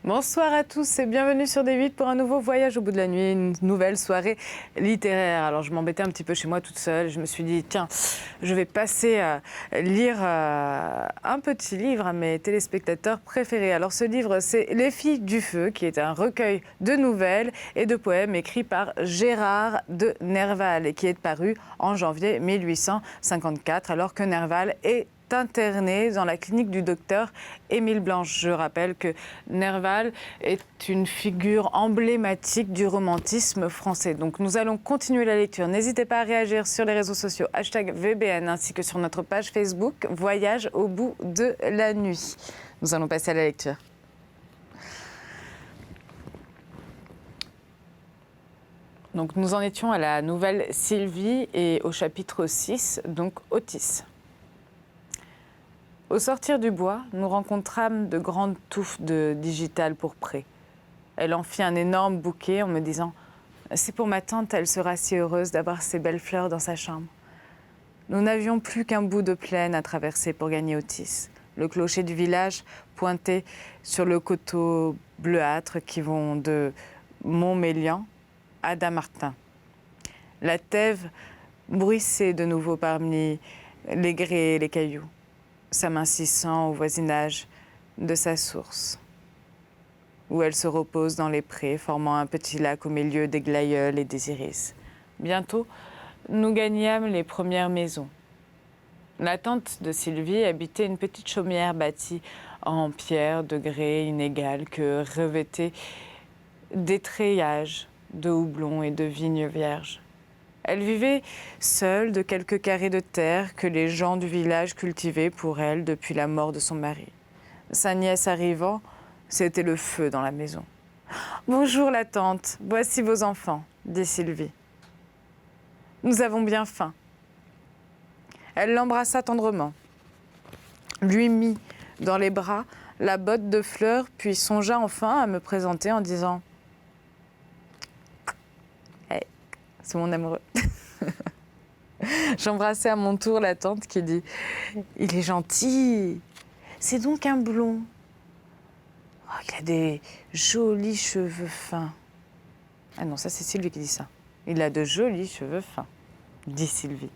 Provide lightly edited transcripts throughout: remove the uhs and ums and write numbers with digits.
Bonsoir à tous et bienvenue sur D8 pour un nouveau voyage au bout de la nuit, une nouvelle soirée littéraire. Alors je m'embêtais un petit peu chez moi toute seule, je me suis dit tiens, je vais passer à lire un petit livre à mes téléspectateurs préférés. Alors ce livre c'est Les Filles du Feu qui est un recueil de nouvelles et de poèmes écrits par Gérard de Nerval et qui est paru en janvier 1854 alors que Nerval est interné dans la clinique du docteur Émile Blanche. Je rappelle que Nerval est une figure emblématique du romantisme français. Donc nous allons continuer la lecture. N'hésitez pas à réagir sur les réseaux sociaux #VBN ainsi que sur notre page Facebook Voyage au bout de la nuit. Nous allons passer à la lecture. Donc nous en étions à la nouvelle Sylvie et au chapitre 6, donc Otis. Au sortir du bois, nous rencontrâmes de grandes touffes de digital pourpré. Elle en fit un énorme bouquet en me disant « C'est pour ma tante, elle sera si heureuse d'avoir ces belles fleurs dans sa chambre. » Nous n'avions plus qu'un bout de plaine à traverser pour gagner Otis. Le clocher du village pointait sur le coteau bleuâtre qui vont de Montmélian à Dammartin. La Tève bruissait de nouveau parmi les grès et les cailloux, s'amincissant au voisinage de sa source, où elle se repose dans les prés, formant un petit lac au milieu des glaïeuls et des iris. Bientôt, nous gagnâmes les premières maisons. La tante de Sylvie habitait une petite chaumière bâtie en pierre de grès inégal que revêtaient des treillages de houblon et de vignes vierges. Elle vivait seule de quelques carrés de terre que les gens du village cultivaient pour elle depuis la mort de son mari. Sa nièce arrivant, c'était le feu dans la maison. « Bonjour la tante, voici vos enfants, » dit Sylvie. « Nous avons bien faim. » Elle l'embrassa tendrement, lui mit dans les bras la botte de fleurs, puis songea enfin à me présenter en disant « Hey, c'est mon amoureux. » J'embrassai à mon tour la tante qui dit « Il est gentil. C'est donc un blond. Oh, il a des jolis cheveux fins. » Ah non, ça c'est Sylvie qui dit ça. « Il a de jolis cheveux fins, » dit Sylvie.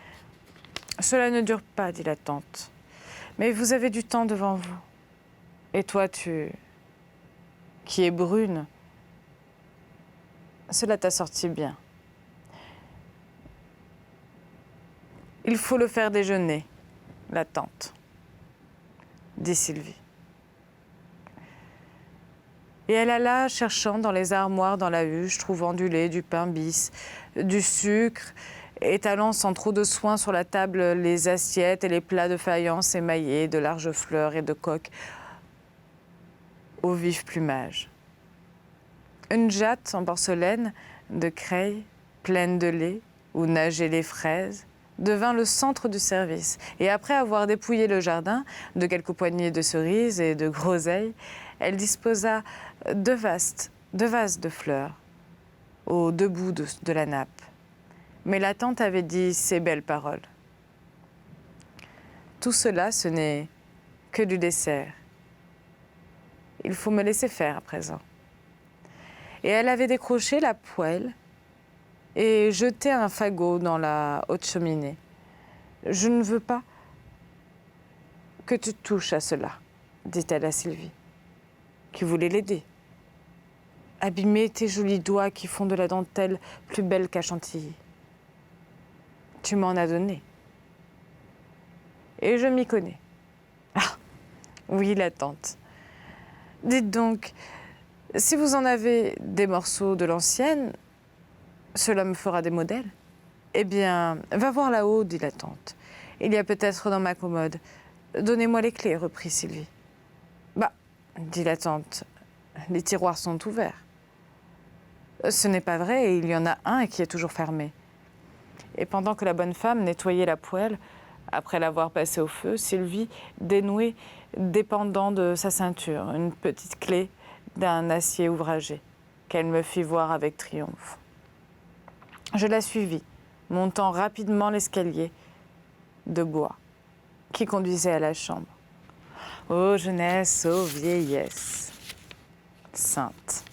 « Cela ne dure pas, dit la tante. Mais vous avez du temps devant vous. Et toi, qui es brune, cela t'a sorti bien. Il faut le faire déjeuner, la tante, dit Sylvie. Et elle alla cherchant dans les armoires, dans la huche, trouvant du lait, du pain bis, du sucre, étalant sans trop de soin sur la table les assiettes et les plats de faïence émaillés de larges fleurs et de coques au vif plumage. Une jatte en porcelaine de Creil, pleine de lait, où nageaient les fraises, devint le centre du service. Et après avoir dépouillé le jardin de quelques poignées de cerises et de groseilles, elle disposa deux vases de fleurs aux deux bouts de la nappe. Mais la tante avait dit ces belles paroles. Tout cela, ce n'est que du dessert. Il faut me laisser faire à présent. Et elle avait décroché la poêle et jeté un fagot dans la haute cheminée. « Je ne veux pas que tu touches à cela, » dit-elle à Sylvie, qui voulait l'aider. « Abîmer tes jolis doigts qui font de la dentelle plus belle qu'à Chantilly. Tu m'en as donné. Et je m'y connais. » Ah, oui, la tante. Dites donc, si vous en avez des morceaux de l'ancienne, cela me fera des modèles. Eh bien, va voir là-haut, dit la tante. Il y a peut-être dans ma commode. Donnez-moi les clés, reprit Sylvie. Bah, dit la tante, les tiroirs sont ouverts. Ce n'est pas vrai, il y en a un qui est toujours fermé. Et pendant que la bonne femme nettoyait la poêle, après l'avoir passée au feu, Sylvie dénouait, dépendant de sa ceinture, une petite clé d'un acier ouvragé, qu'elle me fit voir avec triomphe. Je la suivis, montant rapidement l'escalier de bois qui conduisait à la chambre. Ô jeunesse, ô vieillesse, sainte.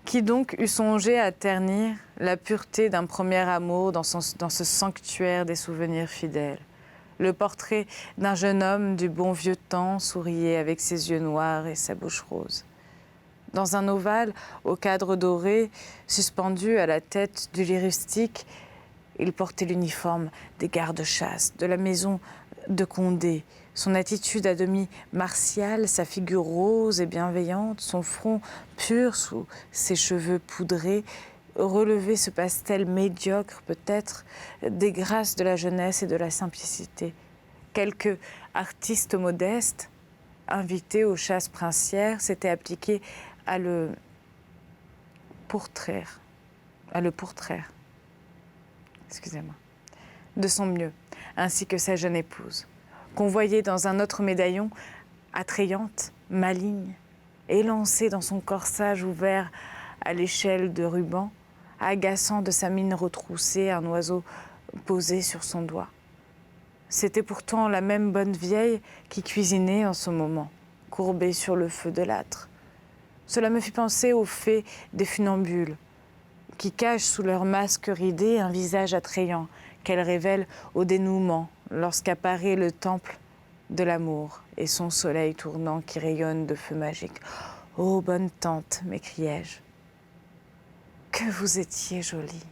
Qui donc eût songé à ternir la pureté d'un premier amour dans ce sanctuaire des souvenirs fidèles? Le portrait d'un jeune homme du bon vieux temps souriait avec ses yeux noirs et sa bouche rose. Dans un ovale, au cadre doré, suspendu à la tête du lit rustique, il portait l'uniforme des gardes-chasse de la maison de Condé. Son attitude à demi martiale, sa figure rose et bienveillante, son front pur sous ses cheveux poudrés, relevait ce pastel médiocre peut-être des grâces de la jeunesse et de la simplicité. Quelques artistes modestes, invités aux chasses princières, s'étaient appliqués à le pourtraire, de son mieux, ainsi que sa jeune épouse, qu'on voyait dans un autre médaillon, attrayante, maligne, élancée dans son corsage ouvert à l'échelle de ruban, agaçant de sa mine retroussée un oiseau posé sur son doigt. C'était pourtant la même bonne vieille qui cuisinait en ce moment, courbée sur le feu de l'âtre. Cela me fit penser aux fées des funambules, qui cachent sous leur masque ridé un visage attrayant qu'elles révèlent au dénouement lorsqu'apparaît le temple de l'amour et son soleil tournant qui rayonne de feu magique. « Ô bonne tante !» m'écriai-je. « Que vous étiez jolie !»«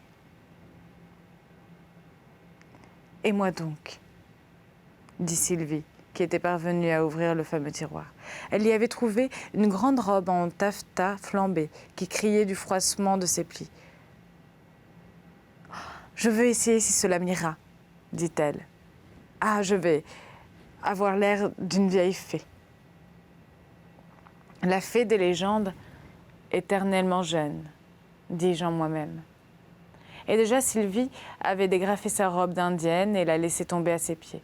Et moi donc ?» dit Sylvie, qui était parvenue à ouvrir le fameux tiroir. Elle y avait trouvé une grande robe en taffetas flambé qui criait du froissement de ses plis. « Je veux essayer si cela m'ira, » dit-elle. « Ah, je vais avoir l'air d'une vieille fée. » La fée des légendes, éternellement jeune, dis-je en moi-même. Et déjà Sylvie avait dégrafé sa robe d'indienne et la laissé tomber à ses pieds.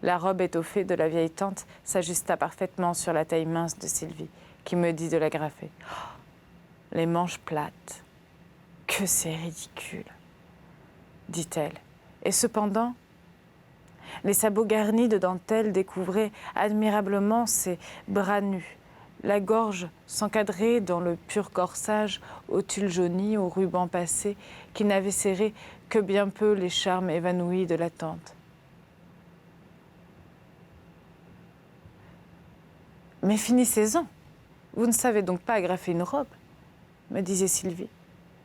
La robe étoffée de la vieille tante s'ajusta parfaitement sur la taille mince de Sylvie, qui me dit de la graffer. Oh, les manches plates, que c'est ridicule, dit-elle. Et cependant, les sabots garnis de dentelle découvraient admirablement ses bras nus, la gorge s'encadrait dans le pur corsage au tulle jauni, au ruban passé, qui n'avait serré que bien peu les charmes évanouis de la tante. « Mais finissez-en, vous ne savez donc pas agrafer une robe ?» me disait Sylvie.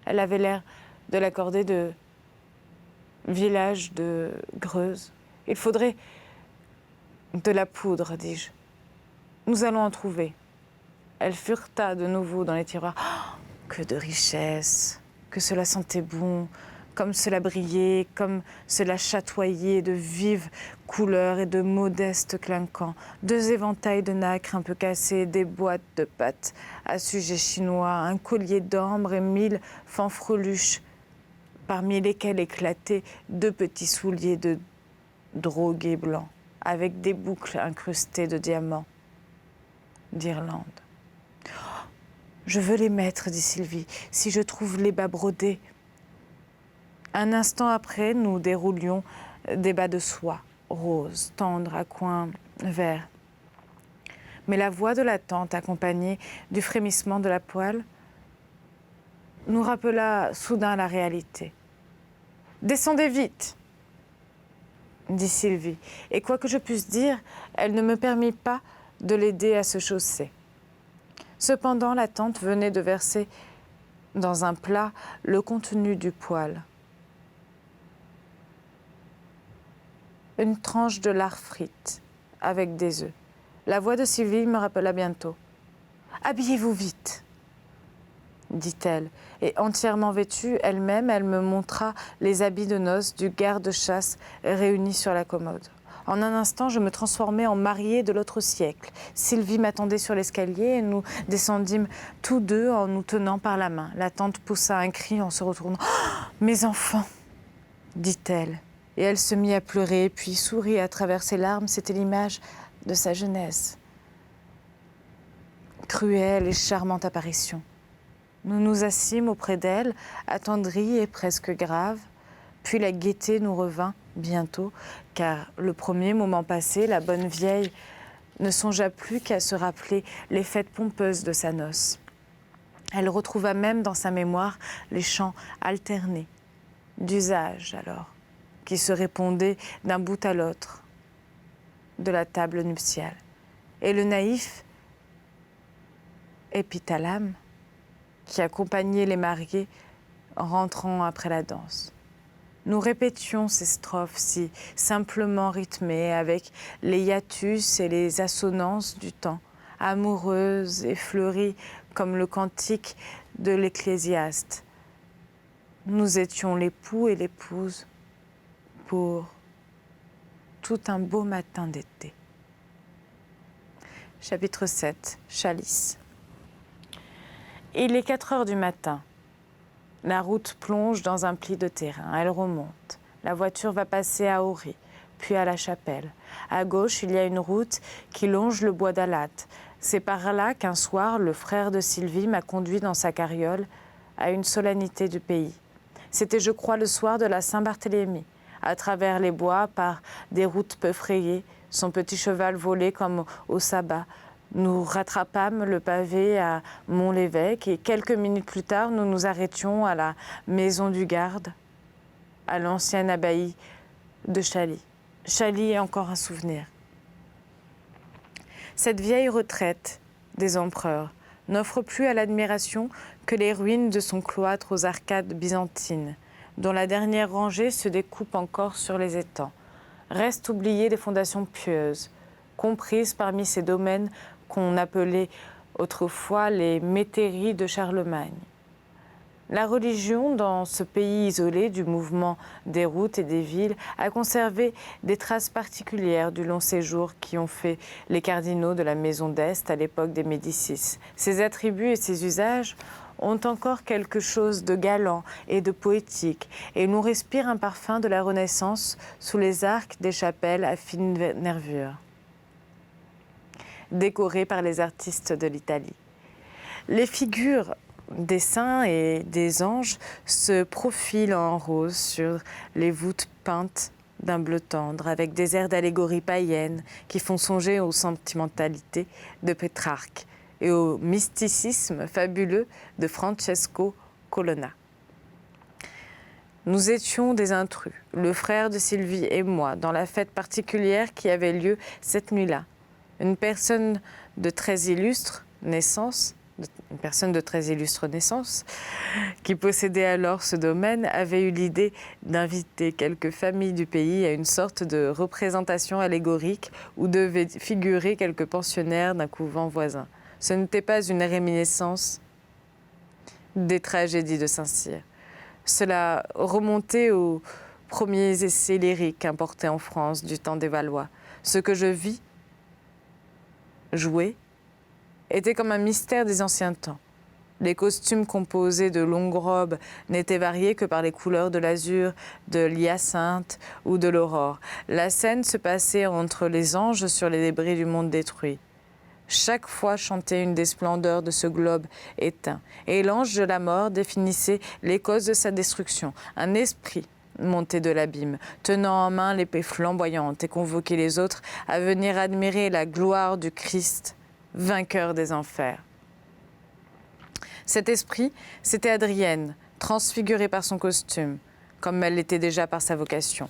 Elle avait l'air de l'accorder de village de Greuze. « Il faudrait de la poudre, dis-je. Nous allons en trouver. » Elle fureta de nouveau dans les tiroirs. Oh, que de richesse, que cela sentait bon, comme cela brillait, comme cela chatoyait de vives couleurs et de modestes clinquants. 2 éventails de nacre un peu cassés, des boîtes de pâtes à sujet chinois, un collier d'ambre et 1000 fanfreluches, parmi lesquels éclataient 2 petits souliers de drogués blancs, avec des boucles incrustées de diamants d'Irlande. Je veux les mettre, dit Sylvie, si je trouve les bas brodés. Un instant après, nous déroulions des bas de soie, roses, tendres, à coins verts. Mais la voix de la tante, accompagnée du frémissement de la poêle, nous rappela soudain la réalité. « Descendez vite !» dit Sylvie, et quoi que je puisse dire, elle ne me permit pas de l'aider à se chausser. Cependant, la tante venait de verser dans un plat le contenu du poêle. Une tranche de lard frite avec des œufs. La voix de Sylvie me rappela bientôt. « Habillez-vous vite !» dit-elle, et entièrement vêtue elle-même, elle me montra les habits de noces du garde-chasse réunis sur la commode. En un instant, je me transformais en mariée de l'autre siècle. Sylvie m'attendait sur l'escalier et nous descendîmes tous deux en nous tenant par la main. La tante poussa un cri en se retournant. Oh, « Mes enfants !» dit-elle. Et elle se mit à pleurer, puis sourit à travers ses larmes. C'était l'image de sa jeunesse. Cruelle et charmante apparition. Nous nous assîmes auprès d'elle, attendris et presque graves. Puis la gaieté nous revint bientôt, car le premier moment passé, la bonne vieille ne songea plus qu'à se rappeler les fêtes pompeuses de sa noce. Elle retrouva même dans sa mémoire les chants alternés, d'usage alors, qui se répondaient d'un bout à l'autre de la table nuptiale. Et le naïf épithalame qui accompagnait les mariés en rentrant après la danse. Nous répétions ces strophes si simplement rythmées avec les hiatus et les assonances du temps, amoureuses et fleuries comme le cantique de l'Ecclésiaste. Nous étions l'époux et l'épouse pour tout un beau matin d'été. Chapitre 7, Chalice. Il est 4 heures du matin. La route plonge dans un pli de terrain, elle remonte. La voiture va passer à Aury, puis à La Chapelle. À gauche, il y a une route qui longe le bois d'Alatte. C'est par là qu'un soir, le frère de Sylvie m'a conduit dans sa carriole à une solennité du pays. C'était, je crois, le soir de la Saint-Barthélemy. À travers les bois, par des routes peu frayées, son petit cheval volait comme au sabbat. Nous rattrapâmes le pavé à Mont-l'Évêque et quelques minutes plus tard, nous nous arrêtions à la maison du garde, à l'ancienne abbaye de Chaly. Chaly est encore un souvenir. Cette vieille retraite des empereurs n'offre plus à l'admiration que les ruines de son cloître aux arcades byzantines, dont la dernière rangée se découpe encore sur les étangs. Restent oubliées des fondations pieuses, comprises parmi ces domaines qu'on appelait autrefois les métairies de Charlemagne. La religion, dans ce pays isolé du mouvement des routes et des villes, a conservé des traces particulières du long séjour qui ont fait les cardinaux de la Maison d'Est à l'époque des Médicis. Ses attributs et ses usages ont encore quelque chose de galant et de poétique, et nous respire un parfum de la Renaissance sous les arcs des chapelles à fine nervure, décorées par les artistes de l'Italie. Les figures des saints et des anges se profilent en rose sur les voûtes peintes d'un bleu tendre, avec des airs d'allégorie païenne qui font songer aux sentimentalités de Pétrarque et au mysticisme fabuleux de Francesco Colonna. Nous étions des intrus, le frère de Sylvie et moi, dans la fête particulière qui avait lieu cette nuit-là. Une personne de très illustre naissance, qui possédait alors ce domaine, avait eu l'idée d'inviter quelques familles du pays à une sorte de représentation allégorique où devaient figurer quelques pensionnaires d'un couvent voisin. Ce n'était pas une réminiscence des tragédies de Saint-Cyr. Cela remontait aux premiers essais lyriques importés en France du temps des Valois. Ce que je vis jouer était comme un mystère des anciens temps. Les costumes composés de longues robes n'étaient variés que par les couleurs de l'azur, de l'hyacinthe ou de l'aurore. La scène se passait entre les anges sur les débris du monde détruit. Chaque fois chantait une des splendeurs de ce globe éteint. Et l'ange de la mort définissait les causes de sa destruction. Un esprit montait de l'abîme, tenant en main l'épée flamboyante et convoquait les autres à venir admirer la gloire du Christ, vainqueur des enfers. Cet esprit, c'était Adrienne, transfigurée par son costume, comme elle l'était déjà par sa vocation.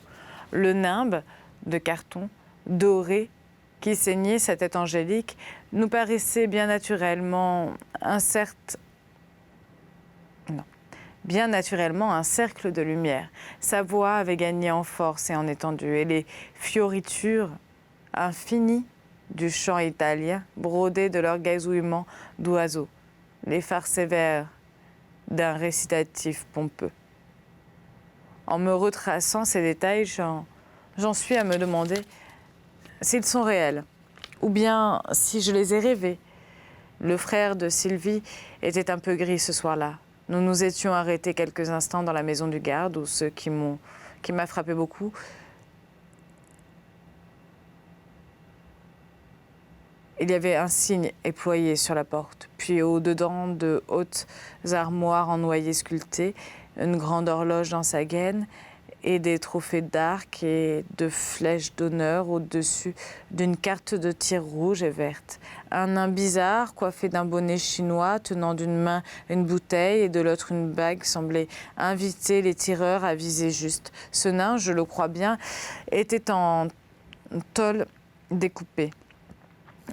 Le nimbe de carton, doré, qui ceignait sa tête angélique, nous paraissait bien naturellement un cercle de lumière. Sa voix avait gagné en force et en étendue, et les fioritures infinies du chant italien, brodées de leur gazouillement d'oiseaux, les phares sévères d'un récitatif pompeux. En me retraçant ces détails, j'en suis à me demander s'ils sont réels, ou bien si je les ai rêvés. Le frère de Sylvie était un peu gris ce soir-là. Nous nous étions arrêtés quelques instants dans la maison du garde, où ce qui m'a frappé beaucoup, il y avait un signe éployé sur la porte, puis au-dedans de hautes armoires en noyer sculpté, une grande horloge dans sa gaine et des trophées d'arc et de flèches d'honneur au-dessus d'une carte de tir rouge et verte. Un nain bizarre, coiffé d'un bonnet chinois, tenant d'une main une bouteille et de l'autre une bague, semblait inviter les tireurs à viser juste. Ce nain, je le crois bien, était en tôle découpée.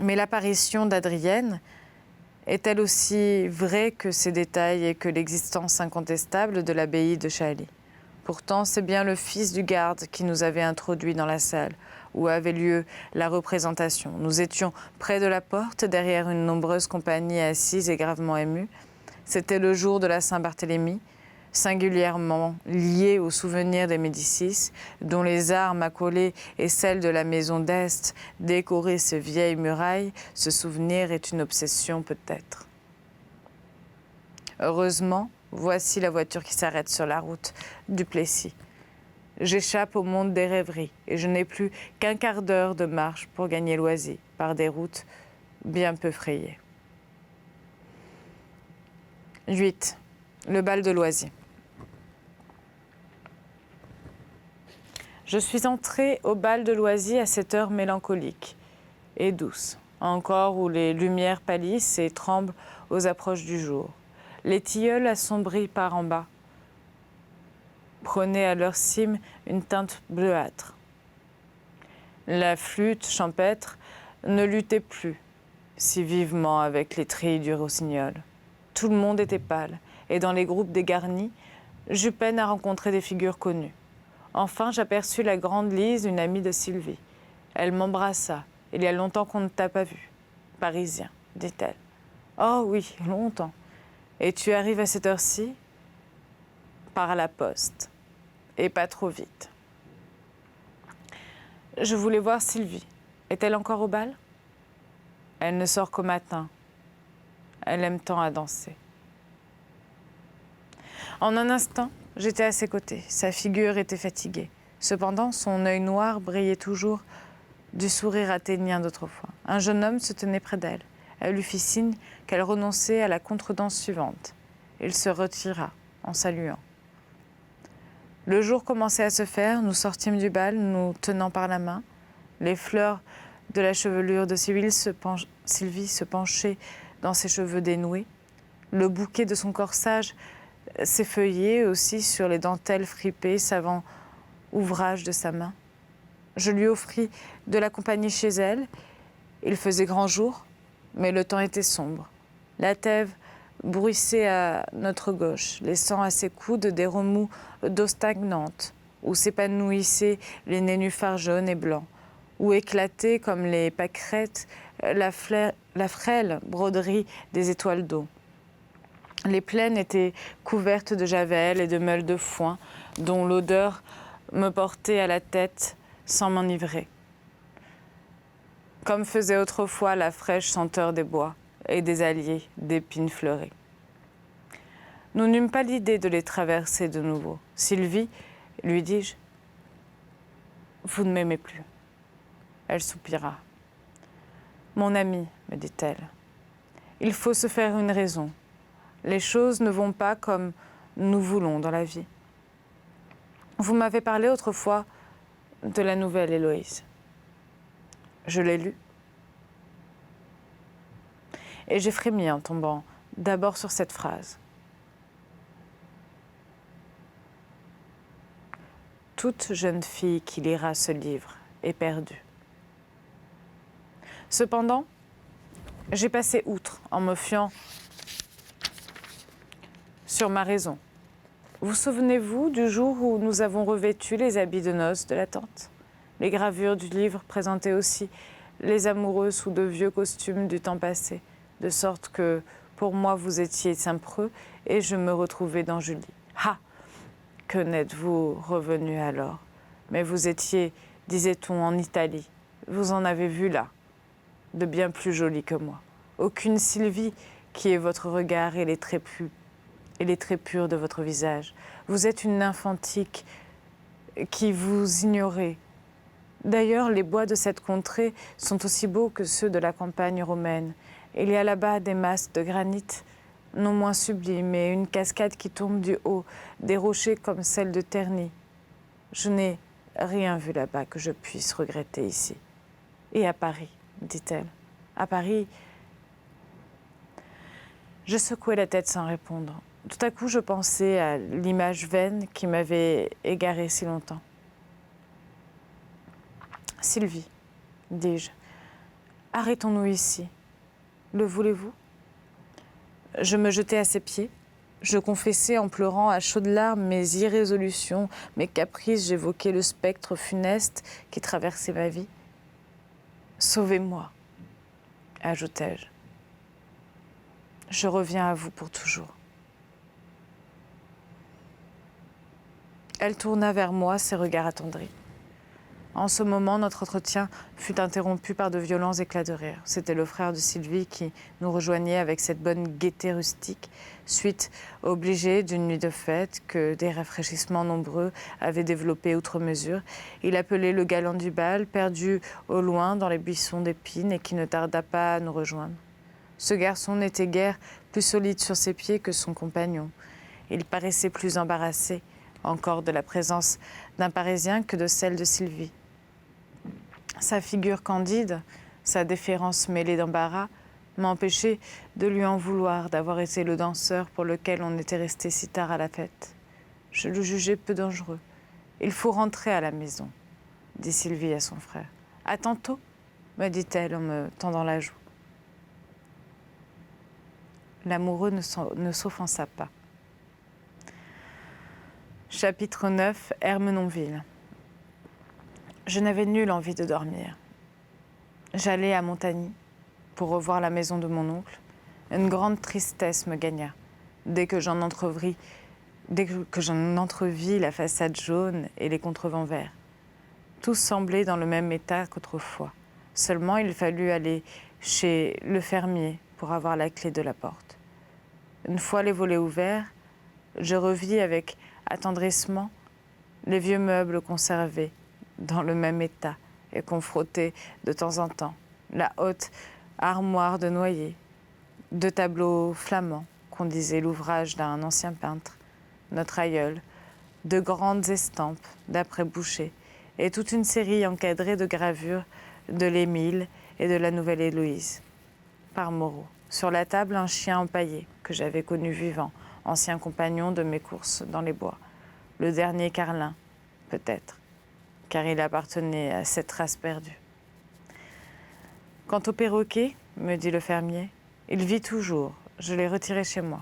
Mais l'apparition d'Adrienne est-elle aussi vraie que ces détails et que l'existence incontestable de l'abbaye de Chailly? Pourtant, c'est bien le fils du garde qui nous avait introduits dans la salle où avait lieu la représentation. Nous étions près de la porte, derrière une nombreuse compagnie assise et gravement émue. C'était le jour de la Saint-Barthélemy, singulièrement lié au souvenir des Médicis, dont les armes accolées et celles de la maison d'Este décoraient ces vieilles murailles. Ce souvenir est une obsession peut-être. Heureusement, voici la voiture qui s'arrête sur la route du Plessis. J'échappe au monde des rêveries et je n'ai plus qu'un quart d'heure de marche pour gagner Loisy par des routes bien peu frayées. 8. Le bal de Loisy. Je suis entrée au bal de Loisy à cette heure mélancolique et douce, encore où les lumières pâlissent et tremblent aux approches du jour. Les tilleuls assombris par en bas prenaient à leur cime une teinte bleuâtre. La flûte champêtre ne luttait plus si vivement avec les trilles du rossignol. Tout le monde était pâle, et dans les groupes dégarnis, j'eus peine à rencontrer des figures connues. Enfin, j'aperçus la grande Lise, une amie de Sylvie. Elle m'embrassa. « Il y a longtemps qu'on ne t'a pas vu. »« Parisien, dit-elle. »« Oh oui, longtemps. Et tu arrives à cette heure-ci ?»« Par la poste. Et pas trop vite. » Je voulais voir Sylvie. Est-elle encore au bal? Elle ne sort qu'au matin. Elle aime tant à danser. En un instant, j'étais à ses côtés. Sa figure était fatiguée. Cependant, son œil noir brillait toujours du sourire athénien d'autrefois. Un jeune homme se tenait près d'elle. Elle lui fit signe qu'elle renonçait à la contredanse suivante. Il se retira en saluant. Le jour commençait à se faire. Nous sortîmes du bal, nous tenant par la main. Les fleurs de la chevelure de Sylvie se penchaient dans ses cheveux dénoués. Le bouquet de son corsage s'effeuillait aussi sur les dentelles fripées, savant ouvrage de sa main. Je lui offris de l'accompagner chez elle. Il faisait grand jour, mais le temps était sombre. La Thève bruissait à notre gauche, laissant à ses coudes des remous d'eau stagnante, où s'épanouissaient les nénuphars jaunes et blancs, où éclatait comme les pâquerettes la frêle broderie des étoiles d'eau. Les plaines étaient couvertes de javel et de meules de foin, dont l'odeur me portait à la tête sans m'enivrer, comme faisait autrefois la fraîche senteur des bois et des alliés d'épines fleuries. Nous n'eûmes pas l'idée de les traverser de nouveau. « Sylvie, lui dis-je, vous ne m'aimez plus. » Elle soupira. « Mon amie, me dit-elle, il faut se faire une raison. Les choses ne vont pas comme nous voulons dans la vie. Vous m'avez parlé autrefois de la nouvelle Héloïse. Je l'ai lue. Et j'ai frémi en tombant d'abord sur cette phrase. Toute jeune fille qui lira ce livre est perdue. Cependant, j'ai passé outre en me fiant sur ma raison. Vous souvenez-vous du jour où nous avons revêtu les habits de noces de la tante? Les gravures du livre présentaient aussi les amoureux sous de vieux costumes du temps passé, de sorte que, pour moi, vous étiez Saint-Preux et je me retrouvais dans Julie. Ah! Que n'êtes-vous revenu alors? Mais vous étiez, disait-on, en Italie. Vous en avez vu là, de bien plus jolies que moi. Aucune Sylvie qui est votre regard et les traits purs de votre visage. Vous êtes une nymphe antique qui vous ignorez. D'ailleurs, les bois de cette contrée sont aussi beaux que ceux de la campagne romaine. Il y a là-bas des masses de granit, non moins sublimes, et une cascade qui tombe du haut, des rochers comme celle de Terni. Je n'ai rien vu là-bas que je puisse regretter ici. Et à Paris, dit-elle. À Paris, je secouais la tête sans répondre. Tout à coup, je pensais à l'image vaine qui m'avait égarée si longtemps. Sylvie, dis-je, arrêtons-nous ici. Le voulez-vous ? Je me jetai à ses pieds. Je confessai en pleurant à chaudes larmes mes irrésolutions, mes caprices. J'évoquais le spectre funeste qui traversait ma vie. « Sauvez-moi », ajoutai-je. « Je reviens à vous pour toujours. » Elle tourna vers moi ses regards attendris. En ce moment, notre entretien fut interrompu par de violents éclats de rire. C'était le frère de Sylvie qui nous rejoignait avec cette bonne gaieté rustique, suite obligée d'une nuit de fête que des rafraîchissements nombreux avaient développé outre mesure. Il appelait le galant du bal, perdu au loin dans les buissons d'épines et qui ne tarda pas à nous rejoindre. Ce garçon n'était guère plus solide sur ses pieds que son compagnon. Il paraissait plus embarrassé encore de la présence d'un Parisien que de celle de Sylvie. Sa figure candide, sa déférence mêlée d'embarras, m'empêchaient de lui en vouloir d'avoir été le danseur pour lequel on était resté si tard à la fête. Je le jugeais peu dangereux. « Il faut rentrer à la maison », dit Sylvie à son frère. « À tantôt », me dit-elle en me tendant la joue. L'amoureux ne s'offensa pas. Chapitre 9, Ermenonville. Je n'avais nulle envie de dormir. J'allai à Montagny pour revoir la maison de mon oncle. Une grande tristesse me gagna dès que j'en entrevis la façade jaune et les contrevents verts. Tout semblait dans le même état qu'autrefois. Seulement, il fallut aller chez le fermier pour avoir la clé de la porte. Une fois les volets ouverts, je revis avec attendrissement les vieux meubles conservés dans le même état et qu'on frottait de temps en temps, la haute armoire de noyer, 2 tableaux flamands qu'on disait l'ouvrage d'un ancien peintre, notre aïeul, 2 grandes estampes d'après Boucher et toute une série encadrée de gravures de l'Émile et de la Nouvelle Héloïse, par Moreau. Sur la table, un chien empaillé que j'avais connu vivant, ancien compagnon de mes courses dans les bois. Le dernier Carlin, peut-être, car il appartenait à cette race perdue. Quant au perroquet, me dit le fermier, il vit toujours, je l'ai retiré chez moi.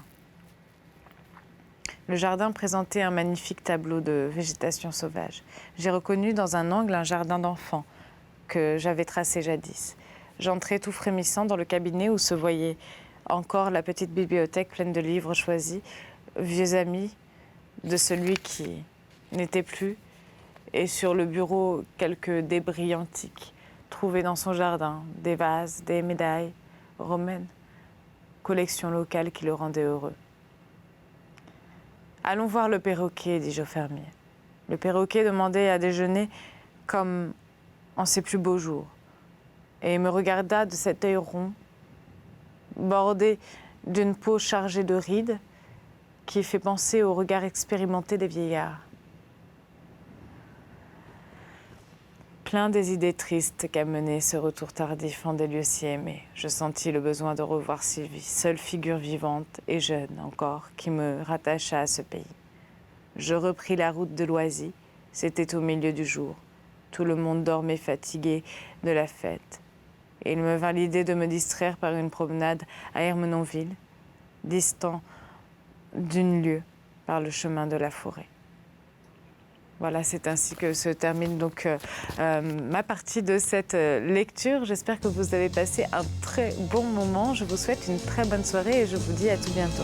Le jardin présentait un magnifique tableau de végétation sauvage. J'ai reconnu dans un angle un jardin d'enfants que j'avais tracé jadis. J'entrai tout frémissant dans le cabinet où se voyait encore la petite bibliothèque pleine de livres choisis, vieux amis de celui qui n'était plus, et sur le bureau quelques débris antiques trouvés dans son jardin, des vases, des médailles romaines, collection locale qui le rendait heureux. « Allons voir le perroquet, dis-je au fermier. Le perroquet demandait à déjeuner comme en ses plus beaux jours, et me regarda de cet œil rond, bordé d'une peau chargée de rides, qui fait penser au regard expérimenté des vieillards. Plein des idées tristes qu'amenait ce retour tardif en des lieux si aimés, je sentis le besoin de revoir Sylvie, seule figure vivante et jeune encore, qui me rattacha à ce pays. Je repris la route de Loisy, c'était au milieu du jour. Tout le monde dormait fatigué de la fête. Et il me vint l'idée de me distraire par une promenade à Ermenonville, distant d'une lieue par le chemin de la forêt. Voilà, c'est ainsi que se termine donc ma partie de cette lecture. J'espère que vous avez passé un très bon moment. Je vous souhaite une très bonne soirée et je vous dis à tout bientôt.